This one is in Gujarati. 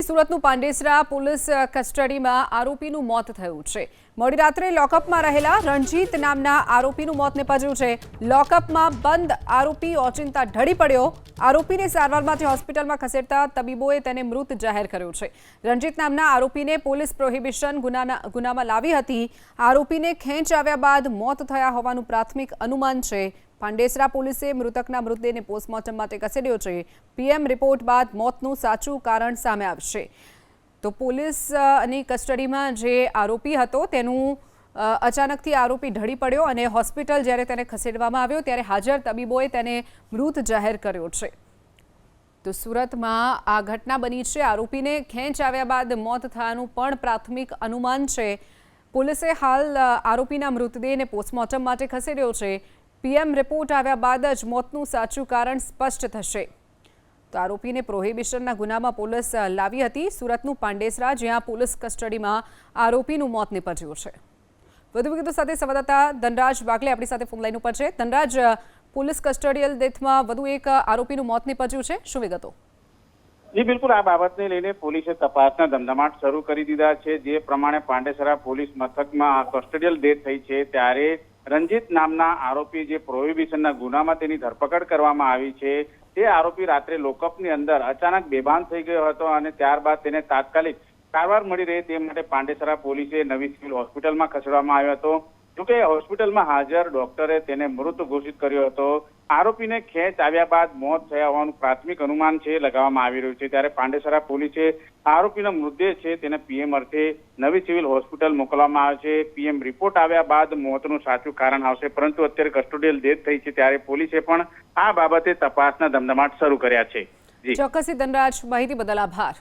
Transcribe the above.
સુરતનું પાંડેસરા પોલીસ કસ્ટડીમાં આરોપીનું મોત થયું છે। મોડી રાત્રે લોકઅપમાં રહેલા રણજીત નામના આરોપીનું મોત નિપજ્યું છે। લોકઅપમાં બંધ આરોપી ઓચિંતા ઢળી પડ્યો। આરોપીને સારવારમાંથી હોસ્પિટલમાં ખસેડતા તબીબોએ તેને મૃત જાહેર કર્યો છે। રણજીત નામના આરોપીને પોલીસ પ્રોહિબિશન ગુનામાં લાવી હતી। આરોપીને ખેંચ આવ્યા બાદ મોત થયા હોવાનું પ્રાથમિક અનુમાન છે। પાંડેસરા પોલીસે મૃતકના મૃતદેહને પોસ્ટમોર્ટમ માટે ખસેડ્યો છે। પીએમ રિપોર્ટ બાદ મોતનું સાચું કારણ સામે આવશે। તો પોલીસની કસ્ટડીમાં જે આરોપી હતો તેનું અચાનકથી આરોપી ઢળી પડ્યો અને હોસ્પિટલ જ્યારે તેને ખસેડવામાં આવ્યો ત્યારે હાજર તબીબોએ તેને મૃત જાહેર કર્યો છે। તો સુરતમાં આ ઘટના બની છે। આરોપીને ખેંચ આવ્યા બાદ મોત થયાનું પણ પ્રાથમિક અનુમાન છે। પોલીસે હાલ આરોપીના મૃતદેહને પોસ્ટમોર્ટમ માટે ખસેડ્યો છે। પીએમ રિપોર્ટ આવ્યા બાદ જ મોતનું સાચું કારણ સ્પષ્ટ થશે। તો આરોપીને પ્રોહિબિશનના ગુનામાં પોલીસ લાવી હતી સુરતનું પાંડેસરા, જ્યાં પોલીસ કસ્ટડીમાં આરોપીનું મોત નિપજ્યું છે। વધુ વિગતો સાથે સંવાદદાતા ધનરાજ બાગલે આપણી સાથે ફોન લાઈન ઉપર છે। ધનરાજ, પોલીસ કસ્ટડિયલ ડેથમાં વધુ એક આરોપીનું મોત નિપજ્યું છે, શું વિગતો? જી બિલકુલ, આ બાબતને લઈને પોલીસે તપાસના ધમધમાટ શરૂ કરી દીધા છે। જે પ્રમાણે પાંડેસરા પોલીસ મથકમાં કસ્ટડિયલ ડેથ થઈ છે ત્યારે રણજીત નામના આરોપી જે પ્રોહિબિશનના ગુનામાં તેની ધરપકડ કરવામાં આવી છે તે આરોપી રાત્રે લોકઅપની અંદર અચાનક બેભાન થઈ ગયો હતો અને ત્યારબાદ તેને તાત્કાલિક સારવાર મળી રહે તે માટે પાંડેસરા પોલીસે નવી સિવિલ હોસ્પિટલમાં ખસેડવામાં આવ્યો હતો। જોકે હોસ્પિટલમાં હાજર ડોક્ટરે તેને મૃત ઘોષિત કર્યો હતો। આરોપીને ખેંચ આવ્યા બાદ મોત થયા હોવાનું પ્રાથમિક અનુમાન છે લગાવવામાં આવી રહ્યું છે। ત્યારે પાંડેસરા પોલીસે આરોપીનો મૃતદેહ છે તેને પીએમ અર્થે નવી સિવિલ હોસ્પિટલ મોકલવામાં આવે છે। પીએમ રિપોર્ટ આવ્યા બાદ મોતનું સાચું કારણ આવશે, પરંતુ અત્યારે કસ્ટોડિયલ ડેથ થઈ છે ત્યારે પોલીસે પણ આ બાબતે તપાસના ધમધમાટ શરૂ કર્યા છે। ચોક્કસથી ધનરાજ, માહિતી બદલ આભાર।